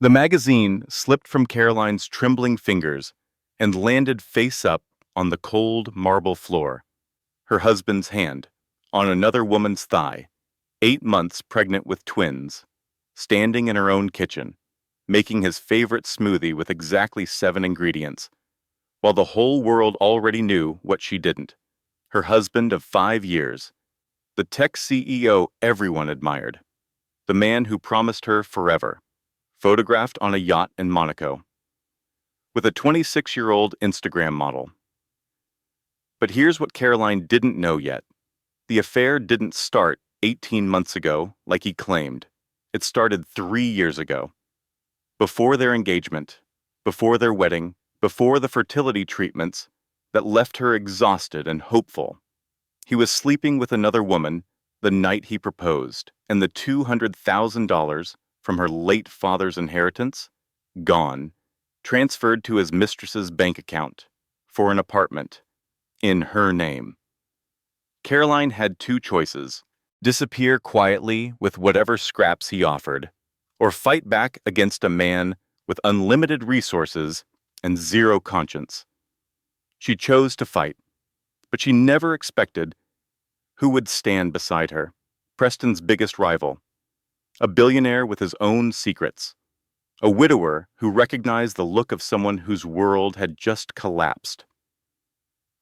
The magazine slipped from Caroline's trembling fingers and landed face up on the cold marble floor. Her husband's hand, on another woman's thigh, 8 months pregnant with twins, standing in her own kitchen, making his favorite smoothie with exactly 7 ingredients, while the whole world already knew what she didn't. Her husband of 5 years, the tech CEO everyone admired, the man who promised her forever, photographed on a yacht in Monaco, with a 26-year-old Instagram model. But here's what Caroline didn't know yet. The affair didn't start 18 months ago like he claimed. It started 3 years ago. Before their engagement, before their wedding, before the fertility treatments that left her exhausted and hopeful. He was sleeping with another woman the night he proposed, and the $200,000 from her late father's inheritance, gone, transferred to his mistress's bank account for an apartment in her name. Caroline had 2 choices: disappear quietly with whatever scraps he offered, or fight back against a man with unlimited resources and zero conscience. She chose to fight, but she never expected who would stand beside her. Preston's biggest rival, a billionaire with his own secrets, a widower who recognized the look of someone whose world had just collapsed.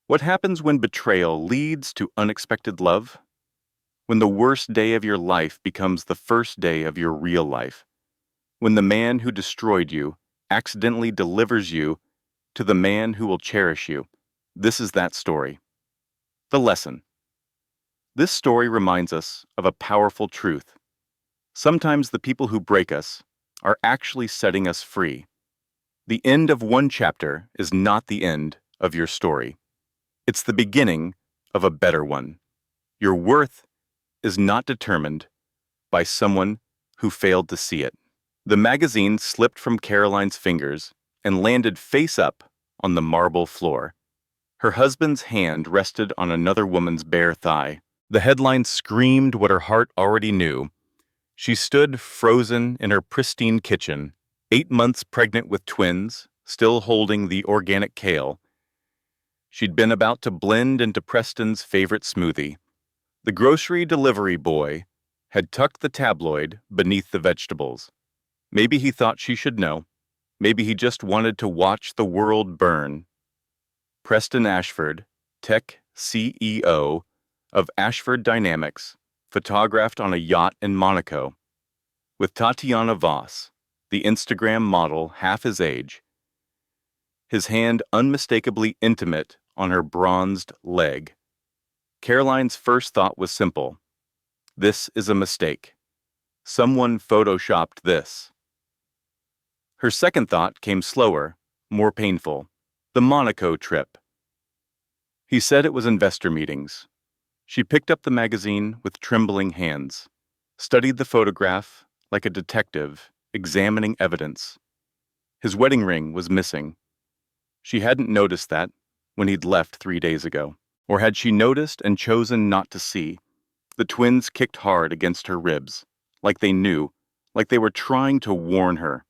What happens when betrayal leads to unexpected love? When the worst day of your life becomes the first day of your real life? When the man who destroyed you accidentally delivers you to the man who will cherish you? This is that story. The lesson. This story reminds us of a powerful truth. Sometimes the people who break us are actually setting us free. The end of one chapter is not the end of your story. It's the beginning of a better one. Your worth is not determined by someone who failed to see it. The magazine slipped from Caroline's fingers and landed face up on the marble floor. Her husband's hand rested on another woman's bare thigh. The headline screamed what her heart already knew. She stood frozen in her pristine kitchen, 8 months pregnant with twins, still holding the organic kale she'd been about to blend into Preston's favorite smoothie. The grocery delivery boy had tucked the tabloid beneath the vegetables. Maybe he thought she should know. Maybe he just wanted to watch the world burn. Preston Ashford, tech CEO of Ashford Dynamics, photographed on a yacht in Monaco, with Tatiana Voss, the Instagram model half his age, his hand unmistakably intimate on her bronzed leg. Caroline's first thought was simple. This is a mistake. Someone photoshopped this. Her second thought came slower, more painful. The Monaco trip. He said it was investor meetings. She picked up the magazine with trembling hands, studied the photograph like a detective examining evidence. His wedding ring was missing. She hadn't noticed that when he'd left 3 days ago. Or had she noticed and chosen not to see? The twins kicked hard against her ribs, like they knew, like they were trying to warn her.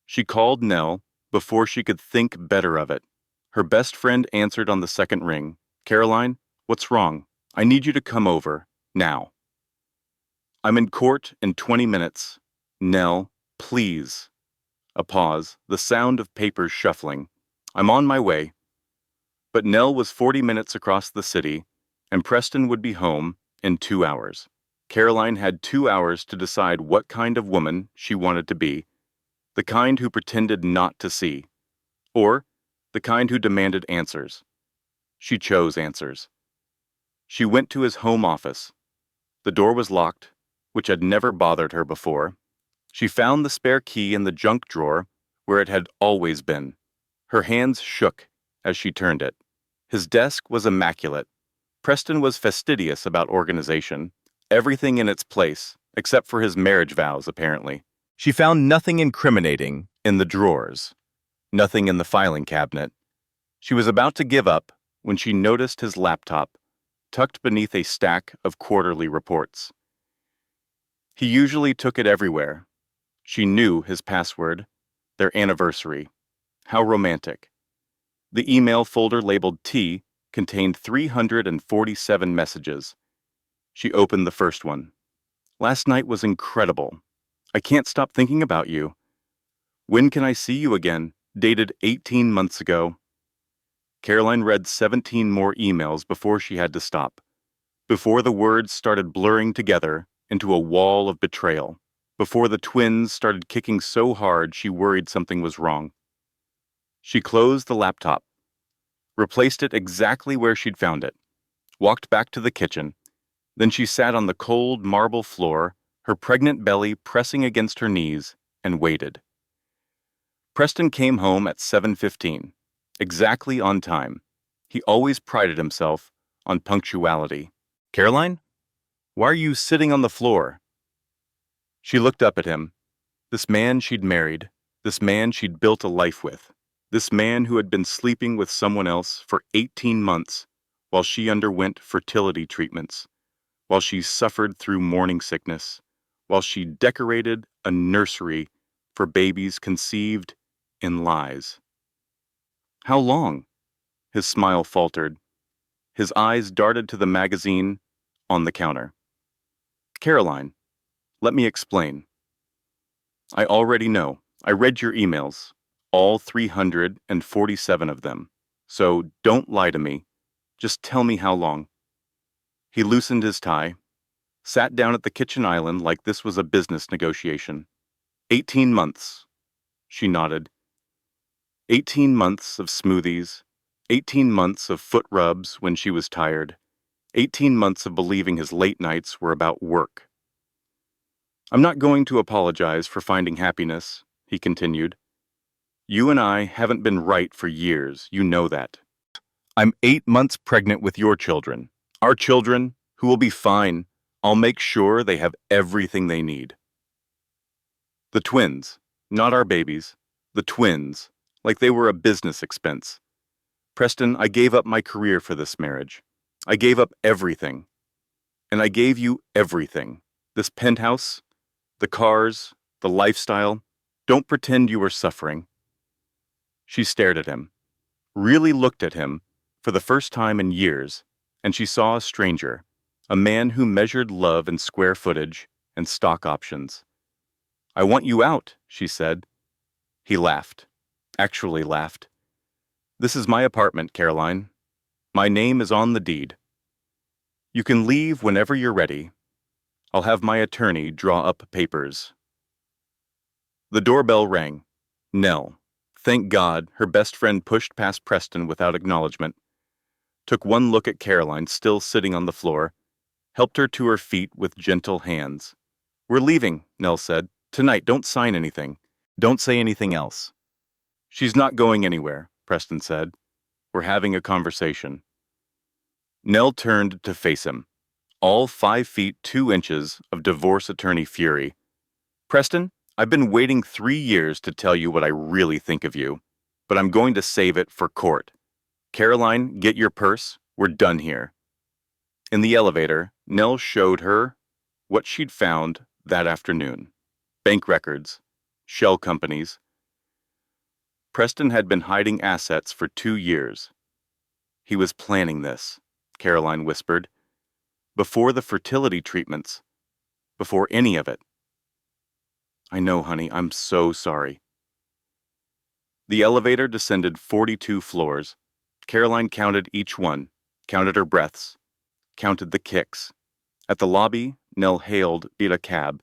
She called Nell before she could think better of it. Her best friend answered on the second ring. Caroline, what's wrong? I need you to come over, now. I'm in court in 20 minutes. Nell, please. A pause, the sound of papers shuffling. I'm on my way. But Nell was 40 minutes across the city, and Preston would be home in 2 hours. Caroline had 2 hours to decide what kind of woman she wanted to be, the kind who pretended not to see, or the kind who demanded answers. She chose answers. She went to his home office. The door was locked, which had never bothered her before. She found the spare key in the junk drawer where it had always been. Her hands shook as she turned it. His desk was immaculate. Preston was fastidious about organization. Everything in its place, except for his marriage vows, apparently. She found nothing incriminating in the drawers, nothing in the filing cabinet. She was about to give up when she noticed his laptop, tucked beneath a stack of quarterly reports. He usually took it everywhere. She knew his password, Their anniversary. How romantic. The email folder labeled T contained 347 messages. She opened the first one. Last night was incredible. I can't stop thinking about you. When can I see you again? Dated 18 months ago. Caroline read 17 more emails before she had to stop, before the words started blurring together into a wall of betrayal, before the twins started kicking so hard she worried something was wrong. She closed the laptop, replaced it exactly where she'd found it, walked back to the kitchen. Then she sat on the cold marble floor, her pregnant belly pressing against her knees, and waited. Preston came home at 7:15, exactly on time. He always prided himself on punctuality. Caroline? Why are you sitting on the floor? She looked up at him. This man she'd married, this man she'd built a life with, this man who had been sleeping with someone else for 18 months while she underwent fertility treatments, while she suffered through morning sickness, while she decorated a nursery for babies conceived in lies. How long? His smile faltered. His eyes darted to the magazine on the counter. Caroline, let me explain. I already know. I read your emails, all 347 of them. So don't lie to me. Just tell me how long. He loosened his tie, sat down at the kitchen island like this was a business negotiation. 18 months. She nodded. 18 months of smoothies, 18 months of foot rubs when she was tired, 18 months of believing his late nights were about work. I'm not going to apologize for finding happiness, he continued. You and I haven't been right for years, you know that. I'm 8 months pregnant with your children. Our children, who will be fine. I'll make sure they have everything they need. The twins, not our babies, the twins, like they were a business expense. Preston, I gave up my career for this marriage. I gave up everything. And I gave you everything. This penthouse, the cars, the lifestyle. Don't pretend you were suffering. She stared at him, really looked at him, for the first time in years, and she saw a stranger, a man who measured love in square footage and stock options. I want you out, she said. He laughed, actually laughed. This is my apartment, Caroline. My name is on the deed. You can leave whenever you're ready. I'll have my attorney draw up papers. The doorbell rang. Nell. Thank God, her best friend pushed past Preston without acknowledgement, took one look at Caroline still sitting on the floor, helped her to her feet with gentle hands. We're leaving, Nell said. Tonight, don't sign anything. Don't say anything else. She's not going anywhere, Preston said. We're having a conversation. Nell turned to face him, all 5 feet 2 inches of divorce attorney fury. Preston, I've been waiting 3 years to tell you what I really think of you, but I'm going to save it for court. Caroline, get your purse. We're done here. In the elevator, Nell showed her what she'd found that afternoon. Bank records, shell companies. Preston had been hiding assets for 2 years. He was planning this, Caroline whispered. Before the fertility treatments. Before any of it. I know, honey, I'm so sorry. The elevator descended 42 floors. Caroline counted each one, counted her breaths, counted the kicks. At the lobby, Nell hailed a cab,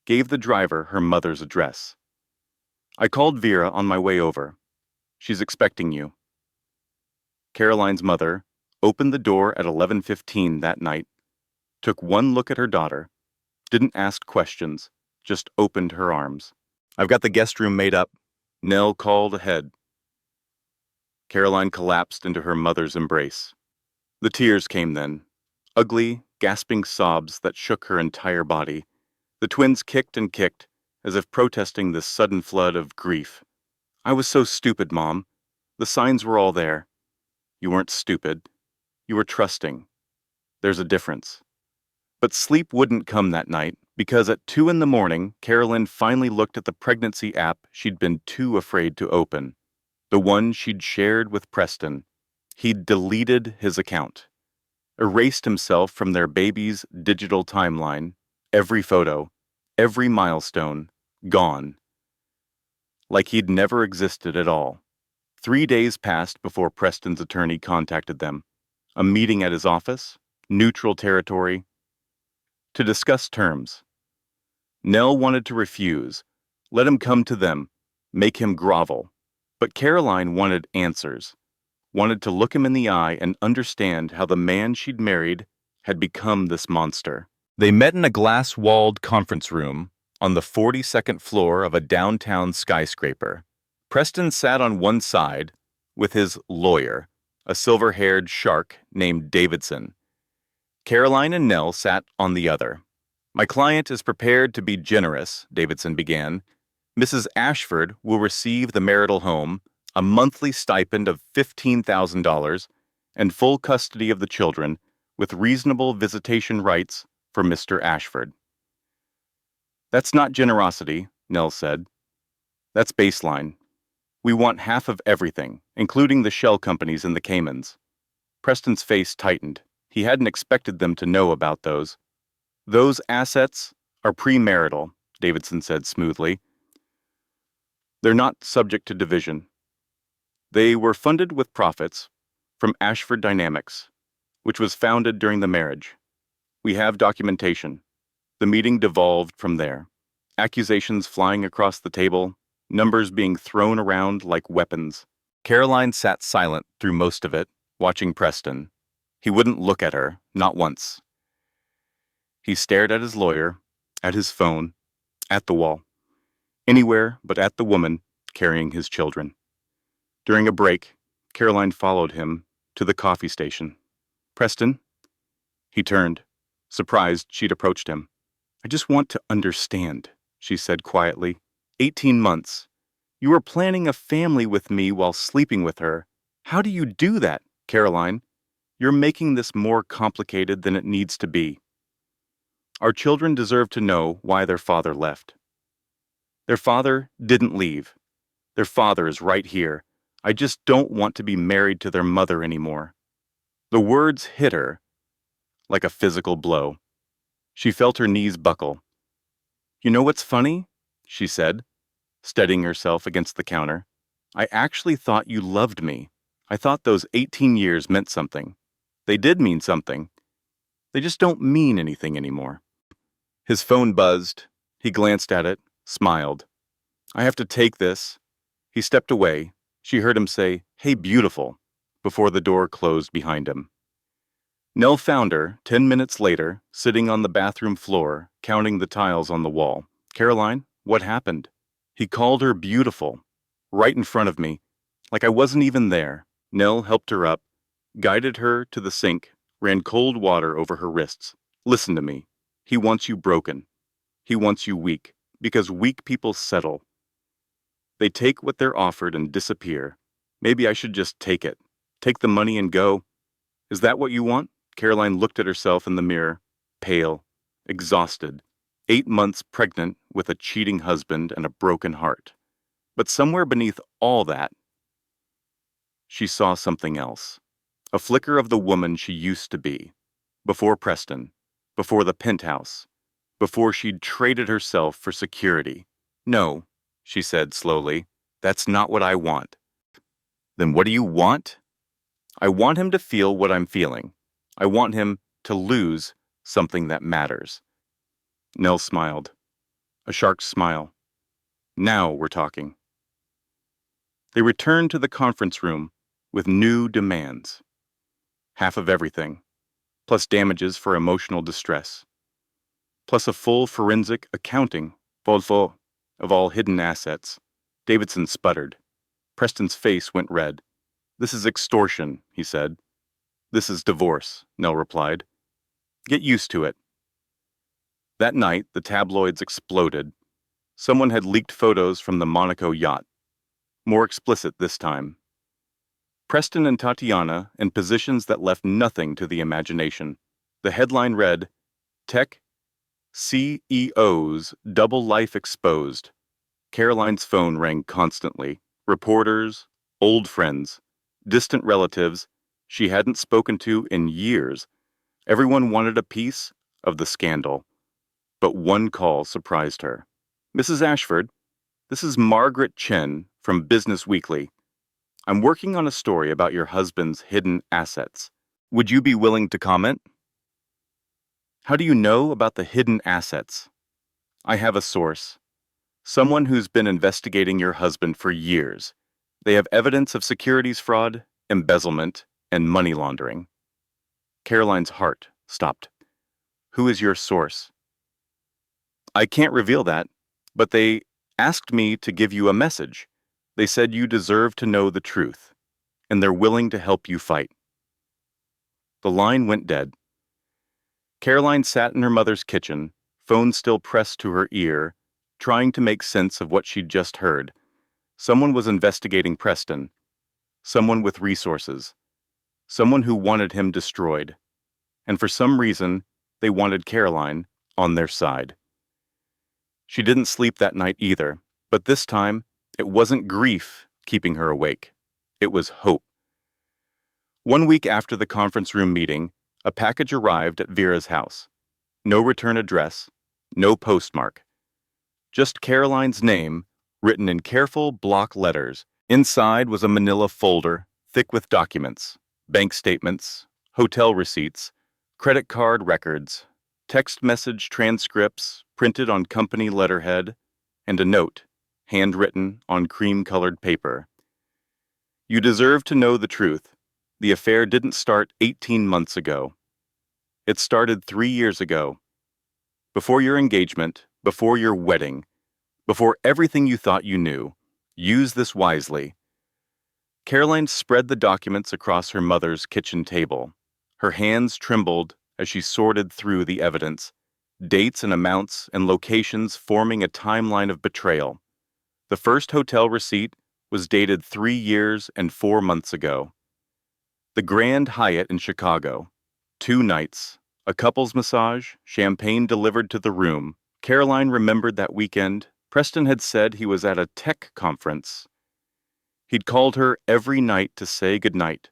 gave the driver her mother's address. I called Vera on my way over. She's expecting you. Caroline's mother opened the door at 11:15 that night, took one look at her daughter, didn't ask questions, just opened her arms. I've got the guest room made up, Nell called ahead. Caroline collapsed into her mother's embrace. The tears came then, ugly, gasping sobs that shook her entire body. The twins kicked and kicked, as if protesting this sudden flood of grief. I was so stupid, Mom. The signs were all there. You weren't stupid. You were trusting. There's a difference. But sleep wouldn't come that night Because at 2 in the morning, Carolyn finally looked at the pregnancy app she'd been too afraid to open. The one she'd shared with Preston. He'd deleted his account, erased himself from their baby's digital timeline. Every photo, every milestone, gone. Like he'd never existed at all. 3 days passed before Preston's attorney contacted them. A meeting at his office, neutral territory, to discuss terms. Nell wanted to refuse, let him come to them, make him grovel. But Caroline wanted answers, wanted to look him in the eye and understand how the man she'd married had become this monster. They met in a glass-walled conference room on the 42nd floor of a downtown skyscraper. Preston sat on one side with his lawyer, a silver-haired shark named Davidson. Caroline and Nell sat on the other. "My client is prepared to be generous," Davidson began. "Mrs. Ashford will receive the marital home, a monthly stipend of $15,000, and full custody of the children, with reasonable visitation rights for Mr. Ashford." "That's not generosity," Nell said. "That's baseline. We want half of everything, including the shell companies in the Caymans." Preston's face tightened. He hadn't expected them to know about those. "Those assets are premarital," Davidson said smoothly. "They're not subject to division. They were funded with profits from Ashford Dynamics, which was founded during the marriage. We have documentation." The meeting devolved from there. Accusations flying across the table, numbers being thrown around like weapons. Caroline sat silent through most of it, watching Preston. He wouldn't look at her, not once. He stared at his lawyer, at his phone, at the wall. Anywhere but at the woman carrying his children. During a break, Caroline followed him to the coffee station. "Preston?" He turned, surprised she'd approached him. "I just want to understand," she said quietly. 18 months. You were planning a family with me while sleeping with her. How do you do that, Caroline? You're making this more complicated than it needs to be. Our children deserve to know why their father left. Their father didn't leave. Their father is right here. I just don't want to be married to their mother anymore." The words hit her like a physical blow. She felt her knees buckle. "You know what's funny?" she said, steadying herself against the counter. "I actually thought you loved me. I thought those 18 years meant something. They did mean something. They just don't mean anything anymore." His phone buzzed. He glanced at it, smiled. "I have to take this." He stepped away. She heard him say, "Hey, beautiful," before the door closed behind him. Nell found her, 10 minutes later, sitting on the bathroom floor, counting the tiles on the wall. "Caroline, what happened?" He called her beautiful, right in front of me, like I wasn't even there. Nell helped her up, guided her to the sink, ran cold water over her wrists. "Listen to me. He wants you broken. He wants you weak, because weak people settle. They take what they're offered and disappear. Maybe I should just take it. Take the money and go. Is that what you want?" Caroline looked at herself in the mirror, pale, exhausted, 8 months pregnant with a cheating husband and a broken heart. But somewhere beneath all that, she saw something else. A flicker of the woman she used to be. Before Preston. Before the penthouse. Before she'd traded herself for security. "No," she said slowly. "That's not what I want." "Then what do you want?" "I want him to feel what I'm feeling. I want him to lose something that matters." Nell smiled. A shark's smile. "Now we're talking." They returned to the conference room with new demands. Half of everything, plus damages for emotional distress, plus a full forensic accounting, volvo, of all hidden assets. Davidson sputtered. Preston's face went red. "This is extortion," he said. "This is divorce," Nell replied. "Get used to it." That night, the tabloids exploded. Someone had leaked photos from the Monaco yacht. More explicit this time. Preston and Tatiana in positions that left nothing to the imagination. The headline read, "Tech CEO's double life exposed. Caroline's phone rang constantly. Reporters, old friends, distant relatives she hadn't spoken to in years. Everyone wanted a piece of the scandal. But one call surprised her. Mrs. Ashford, this is Margaret Chen from Business Weekly. I'm working on a story about your husband's hidden assets. Would you be willing to comment? How do you know about the hidden assets? I have a source. Someone who's been investigating your husband for years. They have evidence of securities fraud, embezzlement, and money laundering. Caroline's heart stopped. Who is your source? I can't reveal that, but they asked me to give you a message. They said you deserve to know the truth, and they're willing to help you fight. The line went dead. Caroline sat in her mother's kitchen, phone still pressed to her ear, trying to make sense of what she'd just heard. Someone was investigating Preston. Someone with resources. Someone who wanted him destroyed. And for some reason, they wanted Caroline on their side. She didn't sleep that night either, but this time, it wasn't grief keeping her awake. It was hope. 1 week after the conference room meeting, a package arrived at Vera's house. No return address, no postmark. Just Caroline's name, written in careful block letters. Inside was a manila folder, thick with documents, bank statements, hotel receipts, credit card records, text message transcripts printed on company letterhead, and a note, handwritten on cream-colored paper. You deserve to know the truth. The affair didn't start 18 months ago. It started 3 years ago. Before your engagement, before your wedding, before everything you thought you knew. Use this wisely. Caroline spread the documents across her mother's kitchen table. Her hands trembled as she sorted through the evidence, dates and amounts and locations forming a timeline of betrayal. The first hotel receipt was dated 3 years and 4 months ago. The Grand Hyatt in Chicago. 2 nights, a couple's massage, champagne delivered to the room. Caroline remembered that weekend. Preston had said he was at a tech conference. He'd called her every night to say goodnight,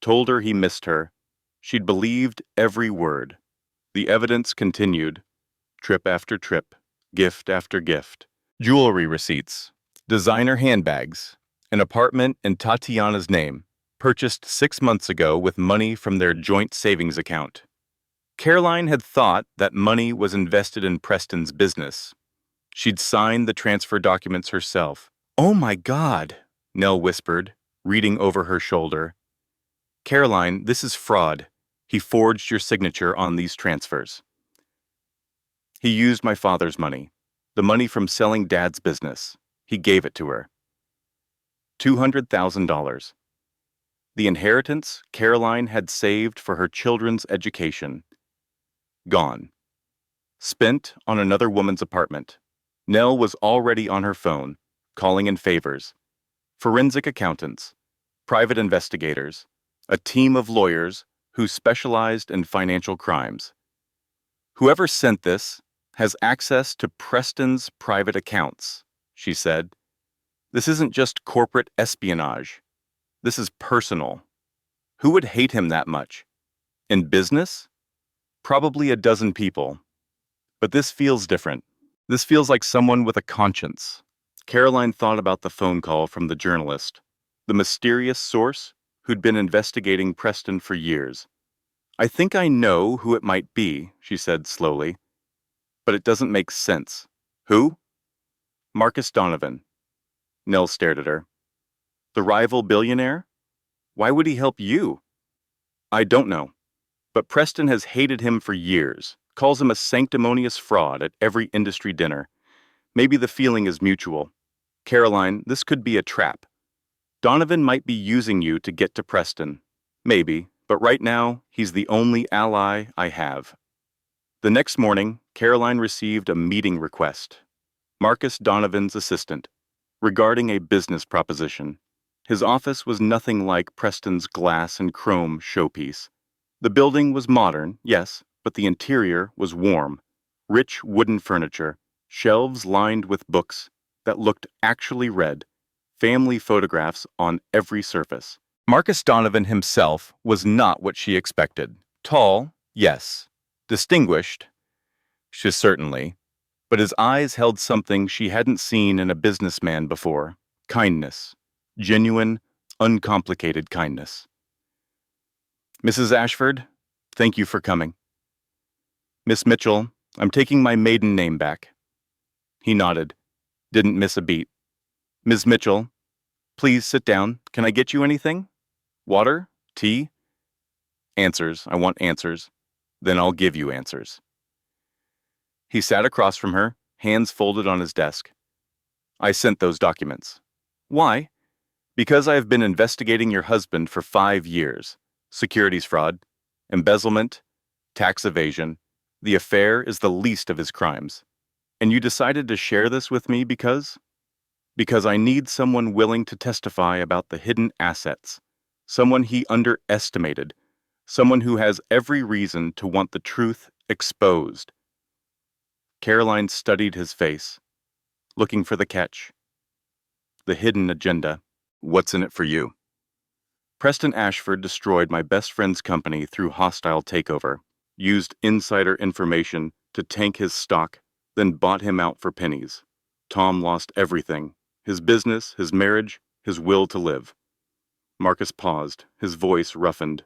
told her he missed her. She'd believed every word. The evidence continued, trip after trip, gift after gift. Jewelry receipts, designer handbags, an apartment in Tatiana's name, purchased 6 months ago with money from their joint savings account. Caroline had thought that money was invested in Preston's business. She'd signed the transfer documents herself. "Oh my God," Nell whispered, reading over her shoulder. "Caroline, this is fraud. He forged your signature on these transfers." "He used my father's money, the money from selling Dad's business. He gave it to her." $200,000. The inheritance Caroline had saved for her children's education. Gone. Spent on another woman's apartment. Nell was already on her phone, calling in favors. Forensic accountants, private investigators, a team of lawyers who specialized in financial crimes. "Whoever sent this has access to Preston's private accounts," she said. "This isn't just corporate espionage. This is personal. Who would hate him that much? In business? Probably a dozen people. But this feels different. This feels like someone with a conscience." Caroline thought about the phone call from the journalist, the mysterious source who'd been investigating Preston for years. "I think I know who it might be," she said slowly. "But it doesn't make sense." "Who?" "Marcus Donovan." Nell stared at her. "The rival billionaire? Why would he help you?" "I don't know. But Preston has hated him for years, calls him a sanctimonious fraud at every industry dinner. Maybe the feeling is mutual. Caroline, this could be a trap. Donovan might be using you to get to Preston. Maybe, but right now, he's the only ally I have." The next morning, Caroline received a meeting request. Marcus Donovan's assistant, regarding a business proposition. His office was nothing like Preston's glass and chrome showpiece. The building was modern, yes, but the interior was warm. Rich wooden furniture, shelves lined with books that looked actually read, family photographs on every surface. Marcus Donovan himself was not what she expected. Tall, yes. Distinguished, she certainly. But his eyes held something she hadn't seen in a businessman before. Kindness. Genuine, uncomplicated kindness. Mrs. Ashford, thank you for coming. Miss Mitchell, I'm taking my maiden name back. He nodded. Didn't miss a beat. Ms. Mitchell, please sit down. Can I get you anything? Water? Tea? Answers. I want answers. Then I'll give you answers. He sat across from her, hands folded on his desk. I sent those documents. Why? Because I have been investigating your husband for 5 years. Securities fraud, embezzlement, tax evasion. The affair is the least of his crimes. And you decided to share this with me because? Because I need someone willing to testify about the hidden assets. Someone he underestimated. Someone who has every reason to want the truth exposed. Caroline studied his face, looking for the catch. The hidden agenda. What's in it for you? Preston Ashford destroyed my best friend's company through hostile takeover, used insider information to tank his stock, then bought him out for pennies. Tom lost everything, his business, his marriage, his will to live. Marcus paused, his voice roughened.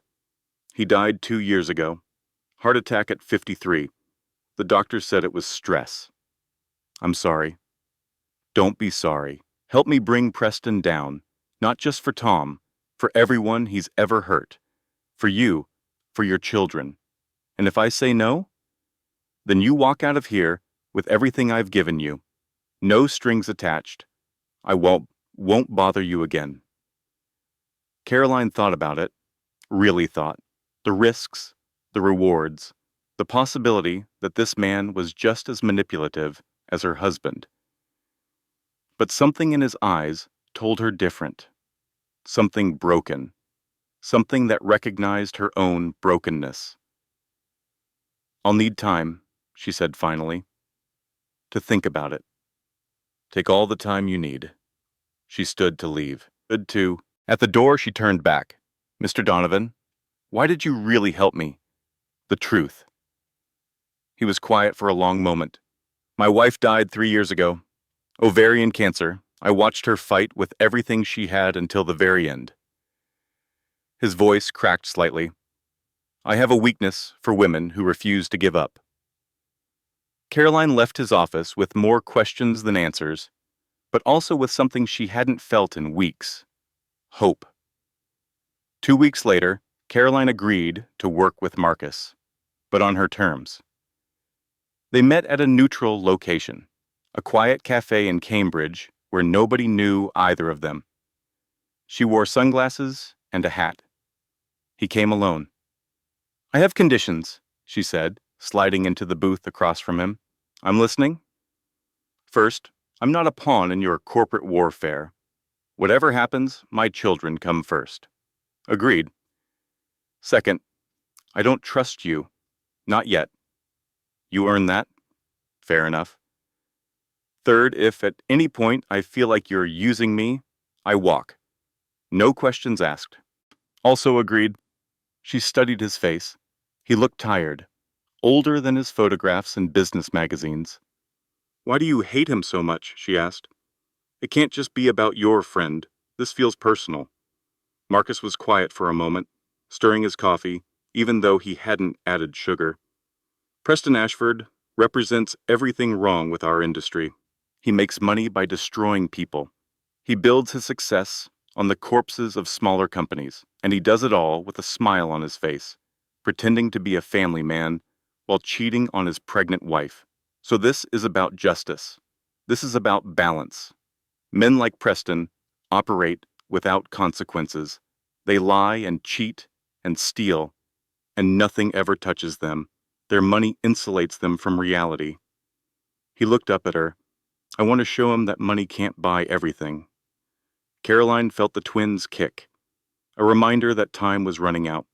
He died 2 years ago. Heart attack at 53. The doctor said it was stress. I'm sorry. Don't be sorry. Help me bring Preston down, not just for Tom, for everyone he's ever hurt. For you, for your children. And if I say no, then you walk out of here with everything I've given you. No strings attached. I won't bother you again. Caroline thought about it, really thought. The risks, the rewards, the possibility that this man was just as manipulative as her husband. But something in his eyes told her different. Something broken. Something that recognized her own brokenness. I'll need time, she said finally, to think about it. Take all the time you need. She stood to leave. At the door, she turned back. Mr. Donovan, why did you really help me? The truth. He was quiet for a long moment. My wife died 3 years ago. Ovarian cancer. I watched her fight with everything she had until the very end. His voice cracked slightly. I have a weakness for women who refuse to give up. Caroline left his office with more questions than answers, but also with something she hadn't felt in weeks. Hope. 2 weeks later, Caroline agreed to work with Marcus, but on her terms. They met at a neutral location, a quiet cafe in Cambridge where nobody knew either of them. She wore sunglasses and a hat. He came alone. I have conditions, she said, sliding into the booth across from him. I'm listening. First, I'm not a pawn in your corporate warfare. Whatever happens, my children come first. Agreed. Second, I don't trust you. Not yet. You earn that? Fair enough. Third, if at any point I feel like you're using me, I walk. No questions asked. Also agreed. She studied his face. He looked tired, older than his photographs in business magazines. Why do you hate him so much? She asked. It can't just be about your friend. This feels personal. Marcus was quiet for a moment, stirring his coffee, even though he hadn't added sugar. Preston Ashford represents everything wrong with our industry. He makes money by destroying people. He builds his success on the corpses of smaller companies, and he does it all with a smile on his face, pretending to be a family man while cheating on his pregnant wife. So this is about justice. This is about balance. Men like Preston operate without consequences. They lie and cheat and steal, and nothing ever touches them. Their money insulates them from reality. He looked up at her. I want to show him that money can't buy everything. Caroline felt the twins' kick, a reminder that time was running out.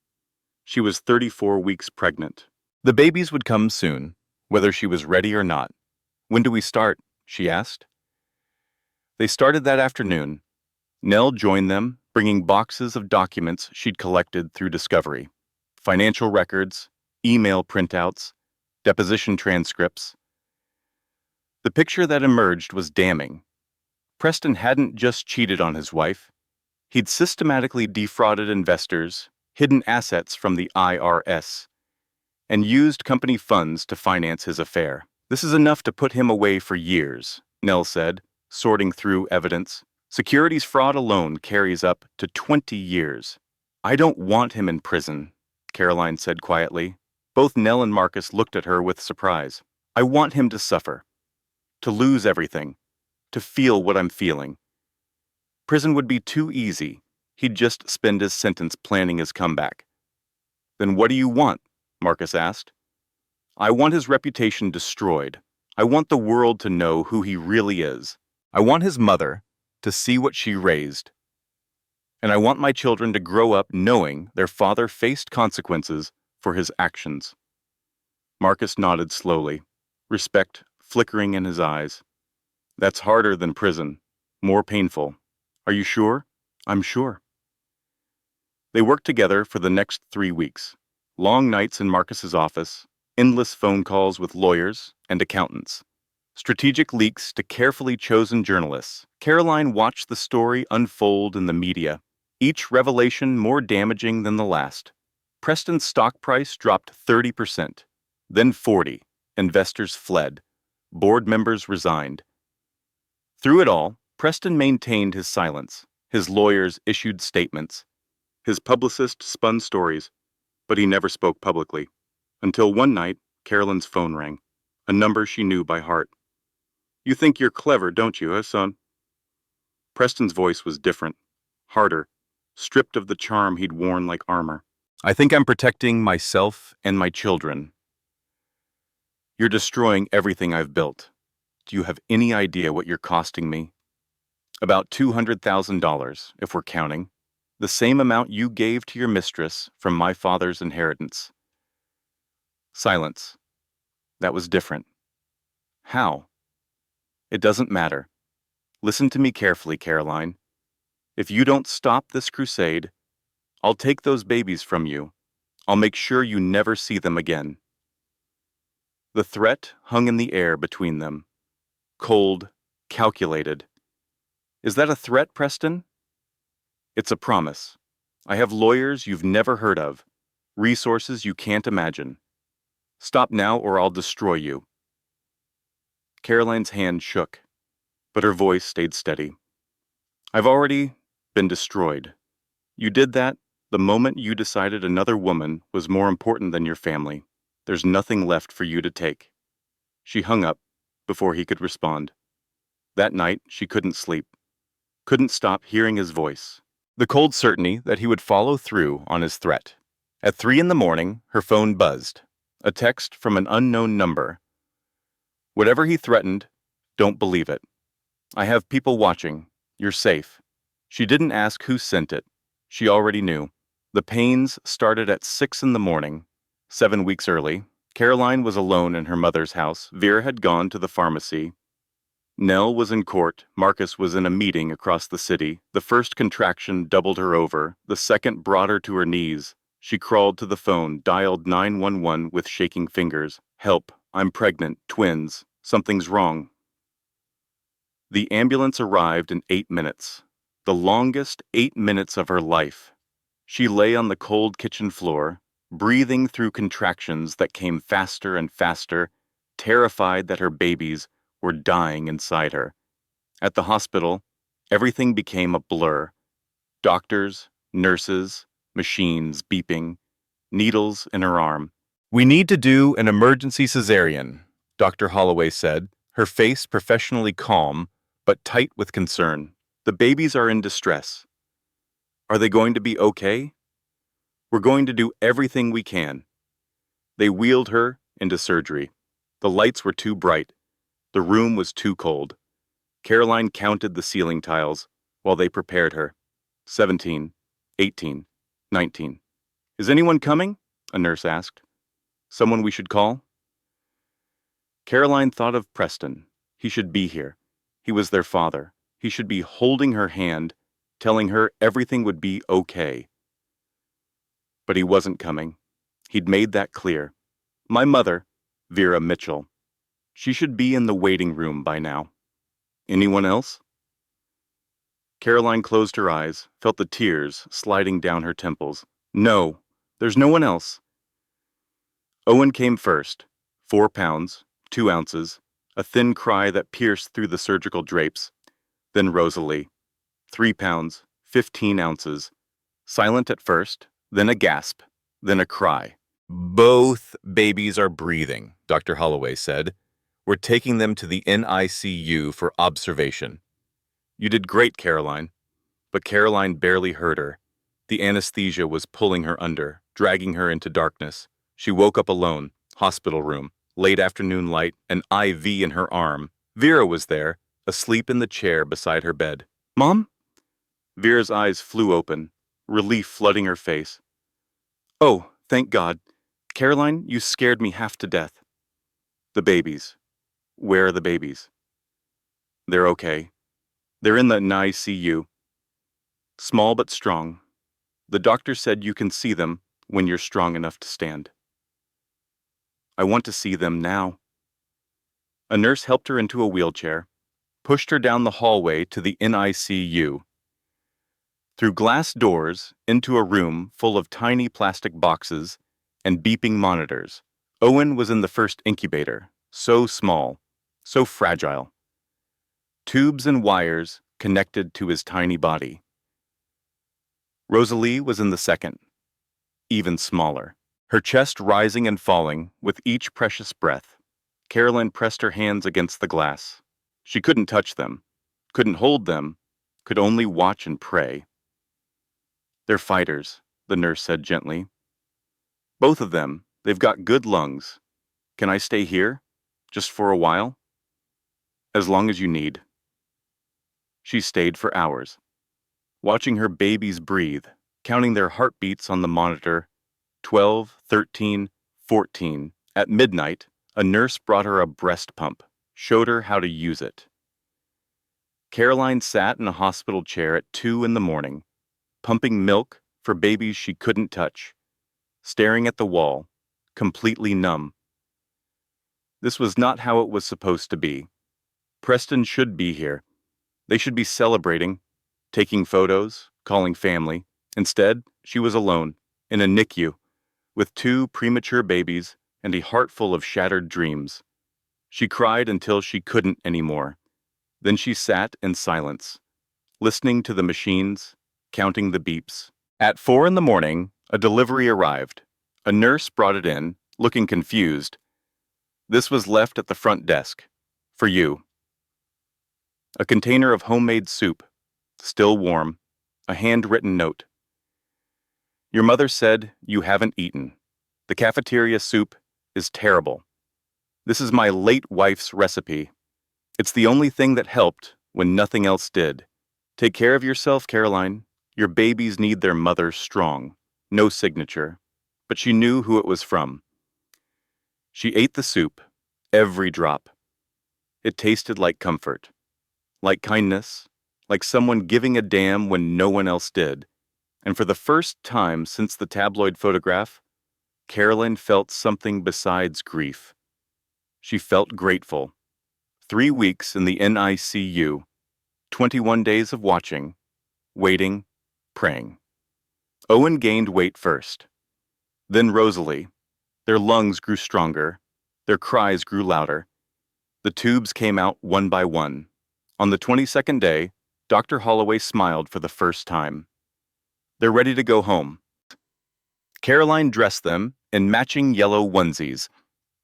She was 34 weeks pregnant. The babies would come soon, whether she was ready or not. "When do we start?" she asked. They started that afternoon. Nell joined them, bringing boxes of documents she'd collected through discovery: financial records, email printouts, deposition transcripts. The picture that emerged was damning. Preston hadn't just cheated on his wife. He'd systematically defrauded investors, hidden assets from the IRS, and used company funds to finance his affair. "This is enough to put him away for years," Nell said, sorting through evidence. "Securities fraud alone carries up to 20 years. "I don't want him in prison," Caroline said quietly. Both Nell and Marcus looked at her with surprise. "I want him to suffer, to lose everything, to feel what I'm feeling. Prison would be too easy. He'd just spend his sentence planning his comeback." "Then what do you want?" Marcus asked. "I want his reputation destroyed. I want the world to know who he really is. I want his mother to see what she raised. And I want my children to grow up knowing their father faced consequences for his actions." Marcus nodded slowly, respect flickering in his eyes. "That's harder than prison, more painful. Are you sure?" "I'm sure." They worked together for the next 3 weeks. Long nights in Marcus's office, endless phone calls with lawyers and accountants, strategic leaks to carefully chosen journalists. Caroline watched the story unfold in the media, each revelation more damaging than the last. Preston's stock price dropped 30%, then 40%. Investors fled. Board members resigned. Through it all, Preston maintained his silence. His lawyers issued statements. His publicist spun stories, but he never spoke publicly. Until one night, Carolyn's phone rang, a number she knew by heart. "You think you're clever, don't you, son?" Preston's voice was different, harder, stripped of the charm he'd worn like armor. "I think I'm protecting myself and my children. You're destroying everything I've built. Do you have any idea what you're costing me?" "About $200,000, if we're counting. The same amount you gave to your mistress from my father's inheritance." Silence. That was different. "How?" "It doesn't matter. Listen to me carefully, Caroline. If you don't stop this crusade, I'll take those babies from you. I'll make sure you never see them again." The threat hung in the air between them. Cold, calculated. "Is that a threat, Preston?" "It's a promise. I have lawyers you've never heard of, resources you can't imagine. Stop now or I'll destroy you." Caroline's hand shook, but her voice stayed steady. "I've already been destroyed. You did that the moment you decided another woman was more important than your family. There's nothing left for you to take." She hung up before he could respond. That night, she couldn't sleep, couldn't stop hearing his voice, the cold certainty that he would follow through on his threat. At 3 in the morning, her phone buzzed, a text from an unknown number. "Whatever he threatened, don't believe it. I have people watching. You're safe." She didn't ask who sent it. She already knew. The pains started at 6 in the morning. 7 weeks early, Caroline was alone in her mother's house. Vera had gone to the pharmacy. Nell was in court. Marcus was in a meeting across the city. The first contraction doubled her over. The second brought her to her knees. She crawled to the phone, dialed 911 with shaking fingers. "Help, I'm pregnant, twins. Something's wrong." The ambulance arrived in 8 minutes. The longest 8 minutes of her life. She lay on the cold kitchen floor, breathing through contractions that came faster and faster, terrified that her babies were dying inside her. At the hospital, everything became a blur. Doctors, nurses, machines beeping, needles in her arm. "We need to do an emergency cesarean," Dr. Holloway said, her face professionally calm, but tight with concern. "The babies are in distress." "Are they going to be okay?" "We're going to do everything we can." They wheeled her into surgery. The lights were too bright. The room was too cold. Caroline counted the ceiling tiles while they prepared her. 17, 18, 19. "Is anyone coming?" a nurse asked. "Someone we should call?" Caroline thought of Preston. He should be here. He was their father. He should be holding her hand, telling her everything would be okay. But he wasn't coming. He'd made that clear. My mother, Vera Mitchell. She should be in the waiting room by now. Anyone else? Caroline closed her eyes, felt the tears sliding down her temples. No, there's no one else. Owen came first. 4 pounds, 2 ounces, a thin cry that pierced through the surgical drapes. Then Rosalie. 3 pounds, 15 ounces. Silent at first, then a gasp, then a cry. Both babies are breathing, Dr. Holloway said. We're taking them to the NICU for observation. You did great, Caroline. But Caroline barely heard her. The anesthesia was pulling her under, dragging her into darkness. She woke up alone, hospital room, late afternoon light, an IV in her arm. Vera was there, asleep in the chair beside her bed. Mom? Vera's eyes flew open, relief flooding her face. Oh, thank God. Caroline, you scared me half to death. The babies. Where are the babies? They're okay. They're in the NICU. Small but strong. The doctor said you can see them when you're strong enough to stand. I want to see them now. A nurse helped her into a wheelchair, pushed her down the hallway to the NICU. Through glass doors, into a room full of tiny plastic boxes and beeping monitors. Owen was in the first incubator, so small, so fragile. Tubes and wires connected to his tiny body. Rosalie was in the second, even smaller, her chest rising and falling with each precious breath. Caroline pressed her hands against the glass. She couldn't touch them, couldn't hold them, could only watch and pray. They're fighters, the nurse said gently. Both of them, they've got good lungs. Can I stay here, just for a while? As long as you need. She stayed for hours, watching her babies breathe, counting their heartbeats on the monitor. 12, 13, 14. At midnight, a nurse brought her a breast pump, showed her how to use it. Caroline sat in a hospital chair at 2 in the morning, pumping milk for babies she couldn't touch, staring at the wall, completely numb. This was not how it was supposed to be. Preston should be here. They should be celebrating, taking photos, calling family. Instead, she was alone, in a NICU, with 2 premature babies and a heart full of shattered dreams. She cried until she couldn't anymore. Then she sat in silence, listening to the machines, counting the beeps. At 4 in the morning, a delivery arrived. A nurse brought it in, looking confused. This was left at the front desk. For you. A container of homemade soup, still warm, a handwritten note. Your mother said you haven't eaten. The cafeteria soup is terrible. This is my late wife's recipe. It's the only thing that helped when nothing else did. Take care of yourself, Caroline. Your babies need their mother strong. No signature. But she knew who it was from. She ate the soup, every drop. It tasted like comfort, like kindness, like someone giving a damn when no one else did. And for the first time since the tabloid photograph, Caroline felt something besides grief. She felt grateful. 3 weeks in the NICU, 21 days of watching, waiting, praying. Owen gained weight first. Then Rosalie. Their lungs grew stronger. Their cries grew louder. The tubes came out one by one. On the 22nd day, Dr. Holloway smiled for the first time. They're ready to go home. Caroline dressed them in matching yellow onesies,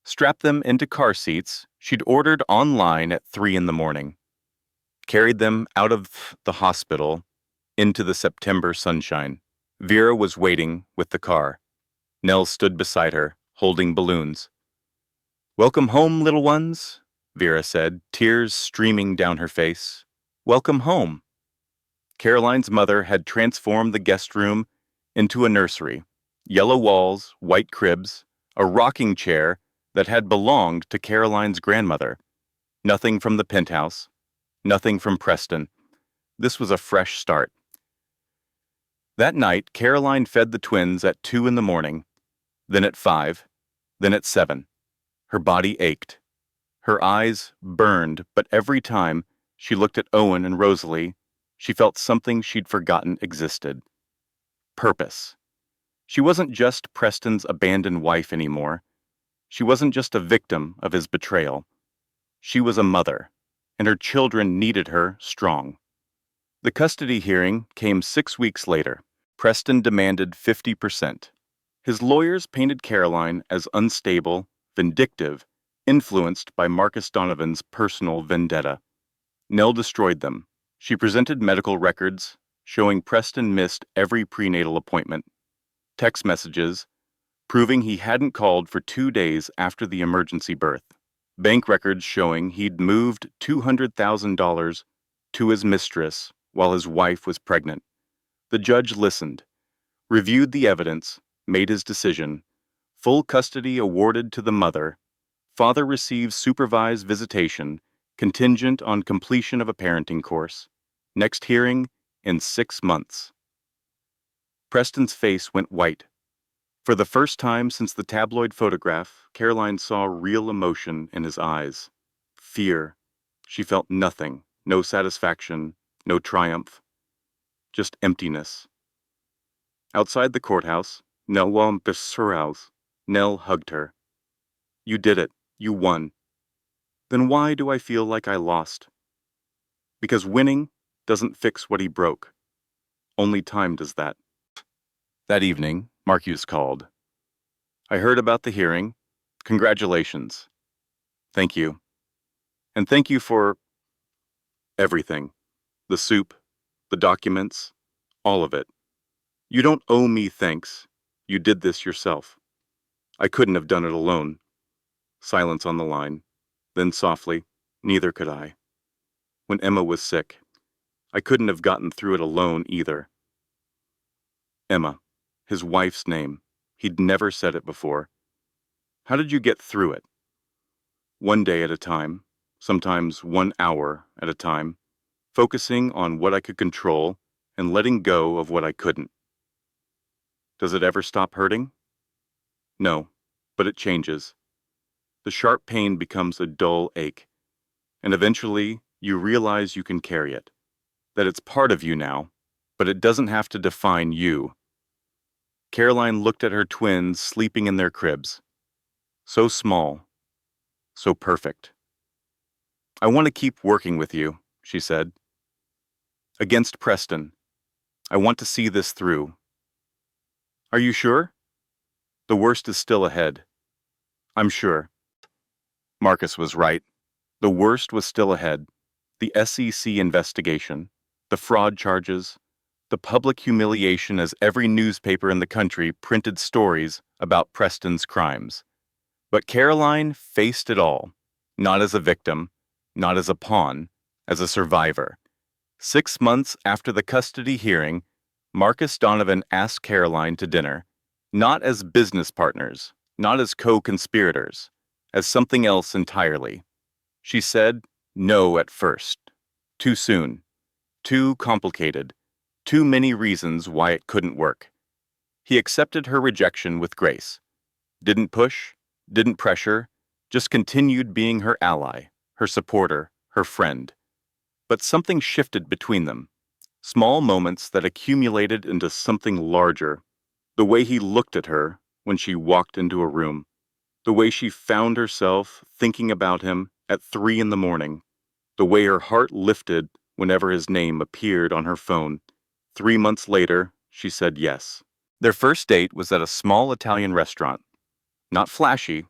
strapped them into car seats she'd ordered online at 3 in the morning, carried them out of the hospital into the September sunshine. Vera was waiting with the car. Nell stood beside her, holding balloons. Welcome home, little ones, Vera said, tears streaming down her face. Welcome home. Caroline's mother had transformed the guest room into a nursery. Yellow walls, white cribs, a rocking chair that had belonged to Caroline's grandmother. Nothing from the penthouse, nothing from Preston. This was a fresh start. That night, Caroline fed the twins at 2 in the morning, then at 5, then at 7. Her body ached. Her eyes burned, but every time she looked at Owen and Rosalie, she felt something she'd forgotten existed. Purpose. She wasn't just Preston's abandoned wife anymore. She wasn't just a victim of his betrayal. She was a mother, and her children needed her strong. The custody hearing came 6 weeks later. Preston demanded 50%. His lawyers painted Caroline as unstable, vindictive, influenced by Marcus Donovan's personal vendetta. Nell destroyed them. She presented medical records showing Preston missed every prenatal appointment, text messages proving he hadn't called for 2 days after the emergency birth, bank records showing he'd moved $200,000 to his mistress while his wife was pregnant. The judge listened, reviewed the evidence, made his decision. Full custody awarded to the mother. Father receives supervised visitation, contingent on completion of a parenting course. Next hearing in 6 months. Preston's face went white. For the first time since the tabloid photograph, Caroline saw real emotion in his eyes. Fear. She felt nothing, no satisfaction, no triumph, just emptiness. Outside the courthouse, Nell hugged her. You did it. You won. Then why do I feel like I lost? Because winning doesn't fix what he broke. Only time does that. That evening, Marcus called. I heard about the hearing. Congratulations. Thank you. And thank you for everything. The soup, the documents, all of it. You don't owe me thanks. You did this yourself. I couldn't have done it alone. Silence on the line. Then softly, neither could I. When Emma was sick, I couldn't have gotten through it alone either. Emma, his wife's name. He'd never said it before. How did you get through it? One day at a time, sometimes 1 hour at a time, focusing on what I could control and letting go of what I couldn't. Does it ever stop hurting? No, but it changes. The sharp pain becomes a dull ache, and eventually you realize you can carry it, that it's part of you now, but it doesn't have to define you. Caroline looked at her twins sleeping in their cribs. So small, so perfect. I want to keep working with you, she said. Against Preston. I want to see this through. Are you sure? The worst is still ahead. I'm sure. Marcus was right. The worst was still ahead. The SEC investigation, the fraud charges, the public humiliation as every newspaper in the country printed stories about Preston's crimes. But Caroline faced it all, not as a victim, not as a pawn, as a survivor. 6 months after the custody hearing, Marcus Donovan asked Caroline to dinner, not as business partners, not as co-conspirators, as something else entirely. She said no at first. Too soon. Too complicated. Too many reasons why it couldn't work. He accepted her rejection with grace. Didn't push, didn't pressure, just continued being her ally, her supporter, her friend. But something shifted between them. Small moments that accumulated into something larger. The way he looked at her when she walked into a room. The way she found herself thinking about him at 3 in the morning. The way her heart lifted whenever his name appeared on her phone. 3 months later, she said yes. Their first date was at a small Italian restaurant. Not flashy,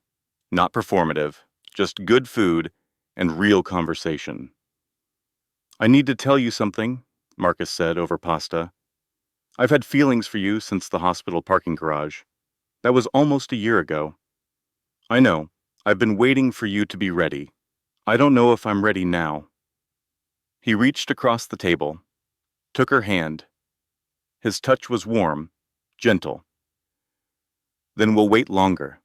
not performative, just good food and real conversation. I need to tell you something, Marcus said over pasta. I've had feelings for you since the hospital parking garage. That was almost a year ago. I know. I've been waiting for you to be ready. I don't know if I'm ready now. He reached across the table, took her hand. His touch was warm, gentle. Then we'll wait longer.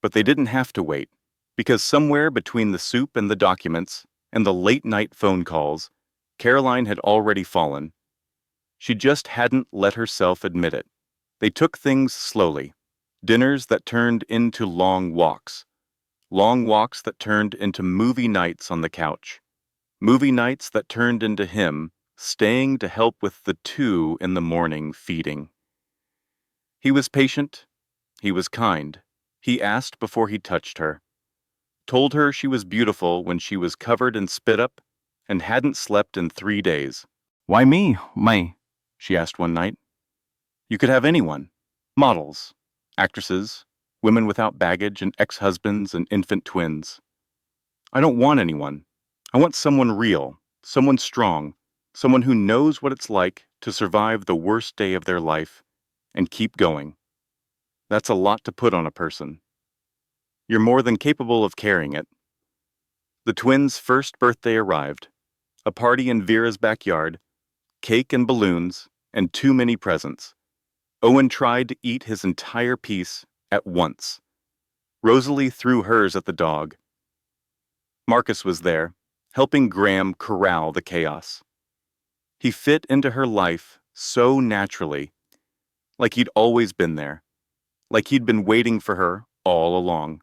But they didn't have to wait, because somewhere between the soup and the documents and the late-night phone calls, Caroline had already fallen. She just hadn't let herself admit it. They took things slowly. Dinners that turned into long walks that turned into movie nights on the couch, movie nights that turned into him staying to help with the 2 in the morning feeding. He was patient. He was kind. He asked before he touched her, told her she was beautiful when she was covered in spit up and hadn't slept in 3 days. "Why me, she asked one night. "You could have anyone. Models, actresses, women without baggage and ex-husbands and infant twins. I don't want anyone. I want someone real, someone strong, someone who knows what it's like to survive the worst day of their life and keep going. That's a lot to put on a person. You're more than capable of carrying it." The twins' first birthday arrived, a party in Vera's backyard, cake and balloons, and too many presents. Owen tried to eat his entire piece at once. Rosalie threw hers at the dog. Marcus was there, helping Graham corral the chaos. He fit into her life so naturally, like he'd always been there, like he'd been waiting for her all along.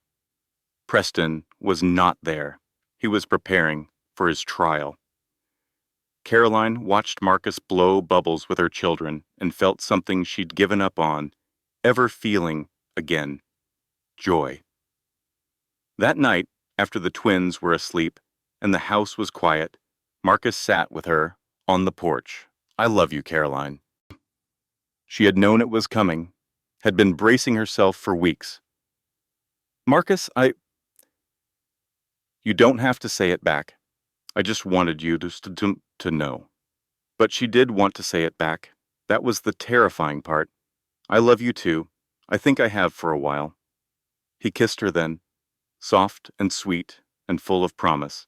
Preston was not there. He was preparing for his trial. Caroline watched Marcus blow bubbles with her children and felt something she'd given up on, ever feeling again: joy. That night, after the twins were asleep and the house was quiet, Marcus sat with her on the porch. "I love you, Caroline." She had known it was coming, had been bracing herself for weeks. "Marcus, You don't have to say it back. I just wanted you to know." But she did want to say it back. That was the terrifying part. "I love you too. I think I have for a while." He kissed her then, soft and sweet and full of promise.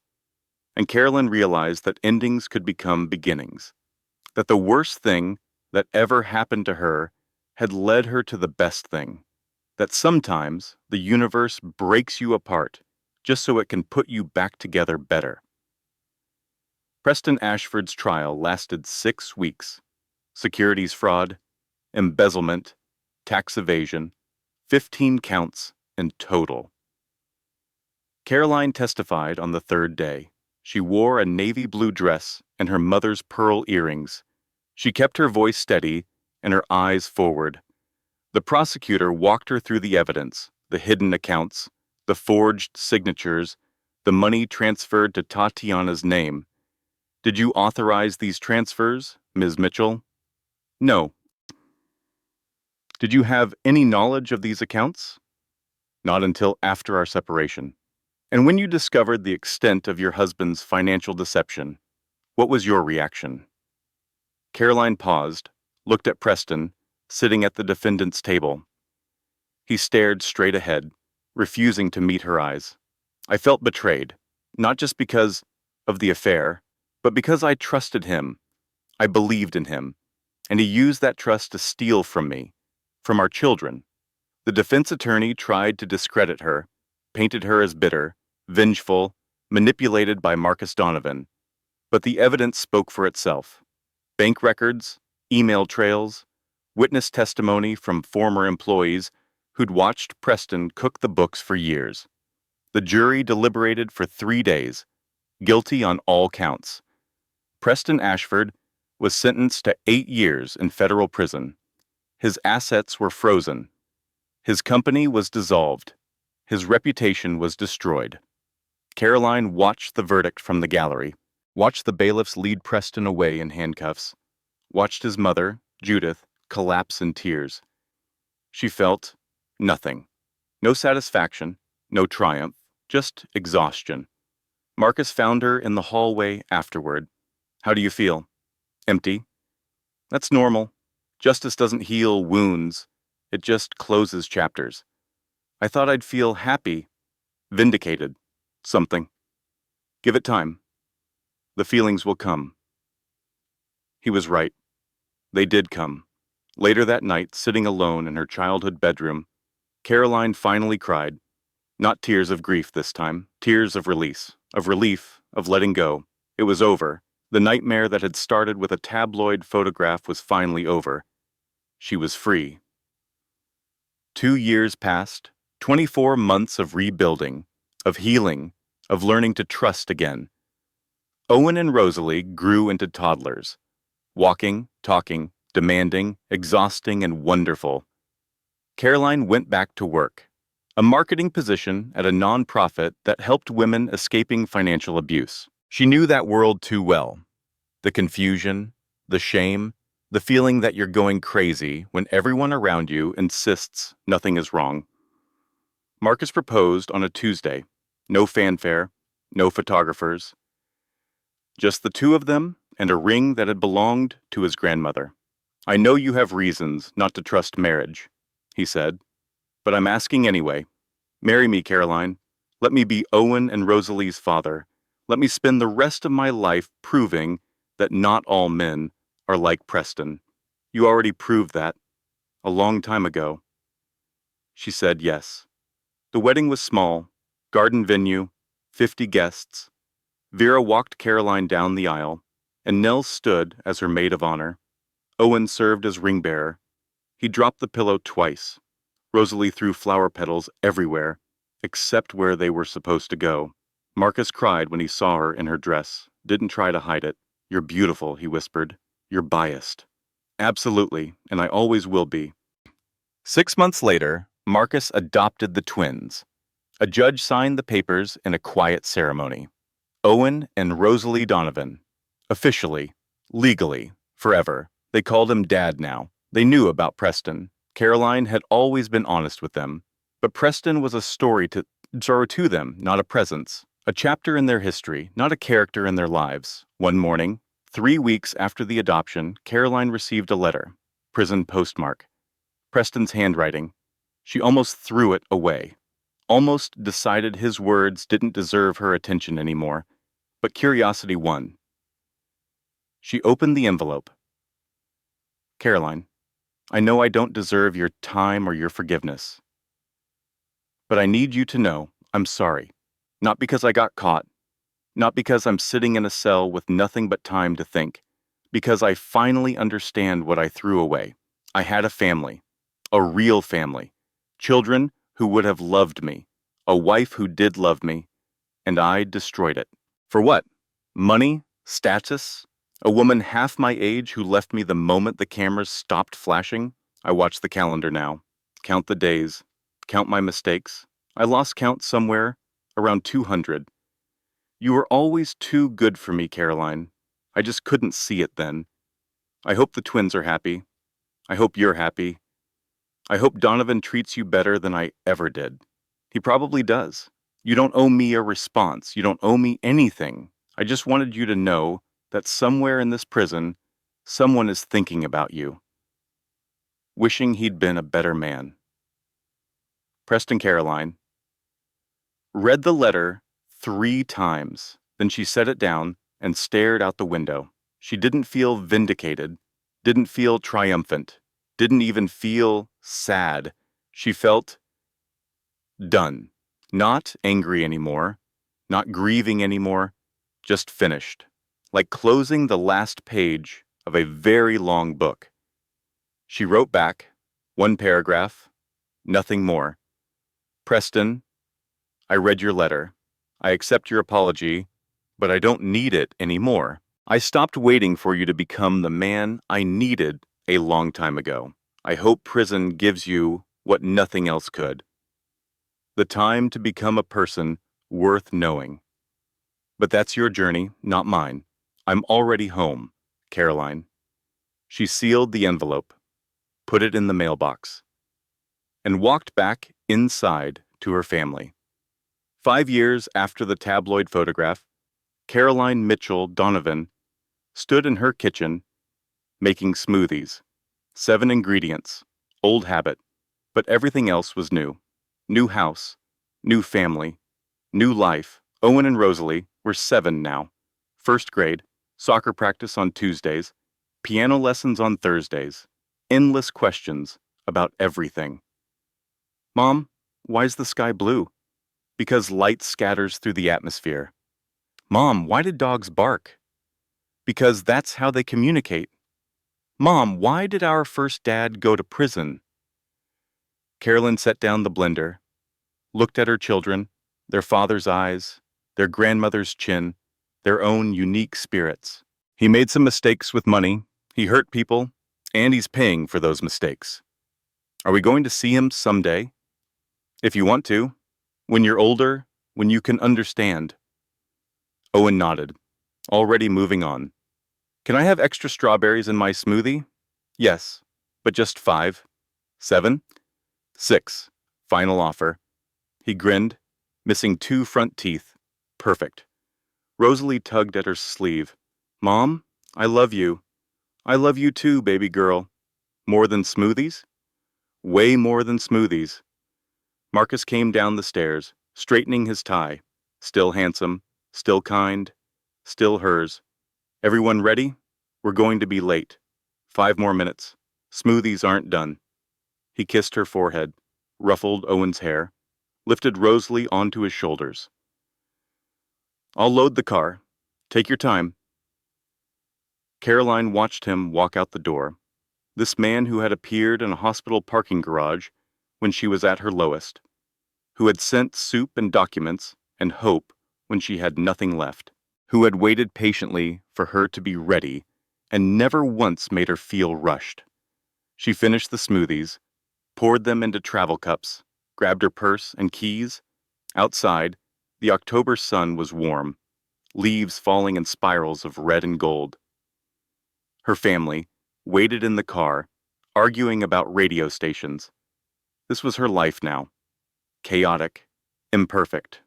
And Carolyn realized that endings could become beginnings, that the worst thing that ever happened to her had led her to the best thing, that sometimes the universe breaks you apart just so it can put you back together better. Preston Ashford's trial lasted 6 weeks. Securities fraud, embezzlement, tax evasion, 15 counts in total. Caroline testified on the 3rd day. She wore a navy blue dress and her mother's pearl earrings. She kept her voice steady and her eyes forward. The prosecutor walked her through the evidence, the hidden accounts, the forged signatures, the money transferred to Tatiana's name. "Did you authorize these transfers, Ms. Mitchell?" "No." "Did you have any knowledge of these accounts?" "Not until after our separation." "And when you discovered the extent of your husband's financial deception, what was your reaction?" Caroline paused, looked at Preston, sitting at the defendant's table. He stared straight ahead, refusing to meet her eyes. "I felt betrayed, not just because of the affair, but because I trusted him. I believed in him, and he used that trust to steal from me, from our children." The defense attorney tried to discredit her, painted her as bitter, vengeful, manipulated by Marcus Donovan. But the evidence spoke for itself. Bank records, email trails, witness testimony from former employees who'd watched Preston cook the books for years. The jury deliberated for 3 days, guilty on all counts. Preston Ashford was sentenced to 8 years in federal prison. His assets were frozen. His company was dissolved. His reputation was destroyed. Caroline watched the verdict from the gallery, watched the bailiffs lead Preston away in handcuffs, watched his mother, Judith, collapse in tears. She felt nothing. No satisfaction, no triumph, just exhaustion. Marcus found her in the hallway afterward. "How do you feel?" "Empty." "That's normal. Justice doesn't heal wounds. It just closes chapters. I thought I'd feel happy, vindicated, something. Give it time. The feelings will come." He was right. They did come. Later that night, sitting alone in her childhood bedroom, Caroline finally cried. Not tears of grief this time, tears of release, of relief, of letting go. It was over. The nightmare that had started with a tabloid photograph was finally over. She was free. 2 years passed, 24 months of rebuilding, of healing, of learning to trust again. Owen and Rosalie grew into toddlers, walking, talking, demanding, exhausting, and wonderful. Caroline went back to work, a marketing position at a nonprofit that helped women escaping financial abuse. She knew that world too well. The confusion, the shame, the feeling that you're going crazy when everyone around you insists nothing is wrong. Marcus proposed on a Tuesday. No fanfare, no photographers. Just the two of them and a ring that had belonged to his grandmother. "I know you have reasons not to trust marriage," he said, "but I'm asking anyway. Marry me, Caroline. Let me be Owen and Rosalie's father. Let me spend the rest of my life proving that not all men are like Preston. You already proved that, a long time ago." She said yes. The wedding was small, garden venue, 50 guests. Vera walked Caroline down the aisle, and Nell stood as her maid of honor. Owen served as ring bearer. He dropped the pillow twice. Rosalie threw flower petals everywhere, except where they were supposed to go. Marcus cried when he saw her in her dress, didn't try to hide it. "You're beautiful," he whispered. "You're biased." "Absolutely, and I always will be." 6 months later, Marcus adopted the twins. A judge signed the papers in a quiet ceremony. Owen and Rosalie Donovan. Officially, legally, forever. They called him Dad now. They knew about Preston. Caroline had always been honest with them. But Preston was a story to them, not a presence. A chapter in their history, not a character in their lives. One morning, 3 weeks after the adoption, Caroline received a letter. Prison postmark. Preston's handwriting. She almost threw it away. Almost decided his words didn't deserve her attention anymore. But curiosity won. She opened the envelope. "Caroline, I know I don't deserve your time or your forgiveness. But I need you to know I'm sorry. Not because I got caught. Not because I'm sitting in a cell with nothing but time to think. Because I finally understand what I threw away. I had a family. A real family. Children who would have loved me. A wife who did love me. And I destroyed it. For what? Money? Status? A woman half my age who left me the moment the cameras stopped flashing? I watch the calendar now. Count the days. Count my mistakes. I lost count somewhere around 200. You were always too good for me, Caroline. I just couldn't see it then. I hope the twins are happy. I hope you're happy. I hope Donovan treats you better than I ever did. He probably does. You don't owe me a response. You don't owe me anything. I just wanted you to know that somewhere in this prison, someone is thinking about you. Wishing he'd been a better man. Preston Caroline. Read the letter 3 times. Then she set it down and stared out the window. She didn't feel vindicated, didn't feel triumphant, didn't even feel sad. She felt done. Not angry anymore, not grieving anymore, just finished. Like closing the last page of a very long book. She wrote back, 1 paragraph, nothing more. "Preston, I read your letter. I accept your apology, but I don't need it anymore. I stopped waiting for you to become the man I needed a long time ago. I hope prison gives you what nothing else could. The time to become a person worth knowing. But that's your journey, not mine. I'm already home, Caroline." She sealed the envelope, put it in the mailbox, and walked back inside to her family. 5 years after the tabloid photograph, Caroline Mitchell Donovan stood in her kitchen making smoothies. 7 ingredients, old habit, but everything else was new. New house, new family, new life. Owen and Rosalie were 7 now. 1st grade, soccer practice on Tuesdays, piano lessons on Thursdays, endless questions about everything. "Mom, why's the sky blue?" Because light scatters through the atmosphere. Mom, why did dogs bark? Because that's how they communicate. Mom, why did our first dad go to prison? Carolyn set down the blender, looked at her children, their father's eyes, their grandmother's chin, their own unique spirits. He made some mistakes with money, he hurt people, and he's paying for those mistakes. Are we going to see him someday? If you want to. When you're older, when you can understand. Owen nodded, already moving on. Can I have extra strawberries in my smoothie? Yes, but just 5. 7? 6. Final offer. He grinned, missing 2 front teeth. Perfect. Rosalie tugged at her sleeve. Mom, I love you. I love you too, baby girl. More than smoothies? Way more than smoothies. Marcus came down the stairs, straightening his tie. Still handsome, still kind, still hers. Everyone ready? We're going to be late. 5 more minutes. Smoothies aren't done. He kissed her forehead, ruffled Owen's hair, lifted Rosalie onto his shoulders. I'll load the car. Take your time. Caroline watched him walk out the door. This man who had appeared in a hospital parking garage when she was at her lowest, who had sent soup and documents and hope when she had nothing left, who had waited patiently for her to be ready and never once made her feel rushed. She finished the smoothies, poured them into travel cups, grabbed her purse and keys. Outside, the October sun was warm, leaves falling in spirals of red and gold. Her family waited in the car, arguing about radio stations. This was her life now. Chaotic, imperfect.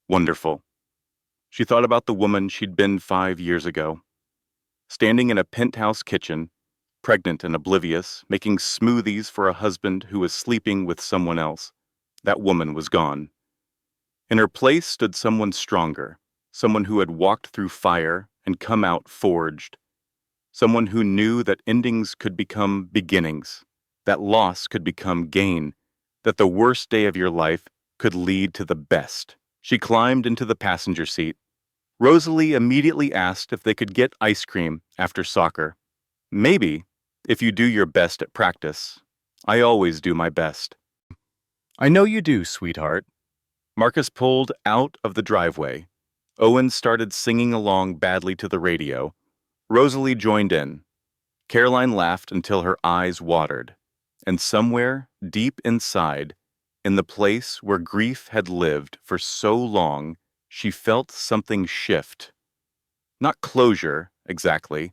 Wonderful. She thought about the woman she'd been 5 years ago, standing in a penthouse kitchen, pregnant and oblivious, making smoothies for a husband who was sleeping with someone else. That woman was gone. In her place stood someone stronger, someone who had walked through fire and come out forged, someone who knew that endings could become beginnings, that loss could become gain, that the worst day of your life could lead to the best. She climbed into the passenger seat. Rosalie immediately asked if they could get ice cream after soccer. Maybe, if you do your best at practice. I always do my best. I know you do, sweetheart. Marcus pulled out of the driveway. Owen started singing along badly to the radio. Rosalie joined in. Caroline laughed until her eyes watered. And somewhere, deep inside, in the place where grief had lived for so long, she felt something shift. Not closure, exactly.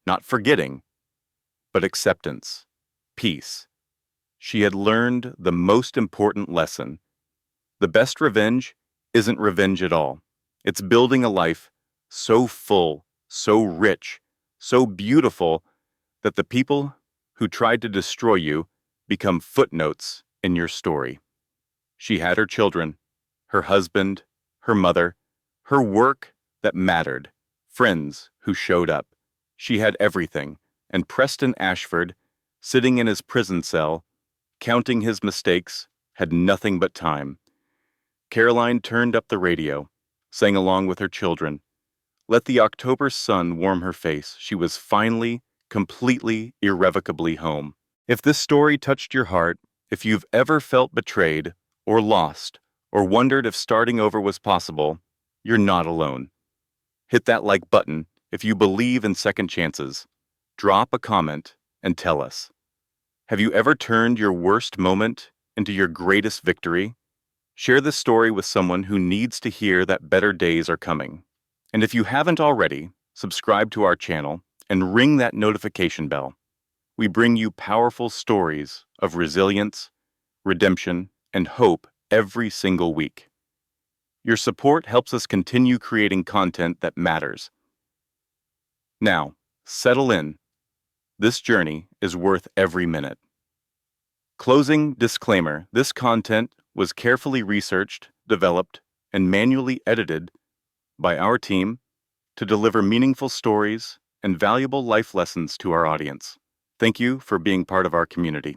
Not forgetting, but acceptance, peace. She had learned the most important lesson. The best revenge isn't revenge at all. It's building a life so full, so rich, so beautiful that the people who tried to destroy you become footnotes in your story. She had her children, her husband, her mother, her work that mattered, friends who showed up. She had everything, and Preston Ashford, sitting in his prison cell, counting his mistakes, had nothing but time. Caroline turned up the radio, sang along with her children. Let the October sun warm her face. She was finally, completely, irrevocably home. If this story touched your heart, if you've ever felt betrayed, or lost, or wondered if starting over was possible, you're not alone. Hit that like button if you believe in second chances. Drop a comment and tell us. Have you ever turned your worst moment into your greatest victory? Share this story with someone who needs to hear that better days are coming. And if you haven't already, subscribe to our channel and ring that notification bell. We bring you powerful stories of resilience, redemption, and hope every single week. Your support helps us continue creating content that matters. Now, settle in. This journey is worth every minute. Closing disclaimer: this content was carefully researched, developed, and manually edited by our team to deliver meaningful stories and valuable life lessons to our audience. Thank you for being part of our community.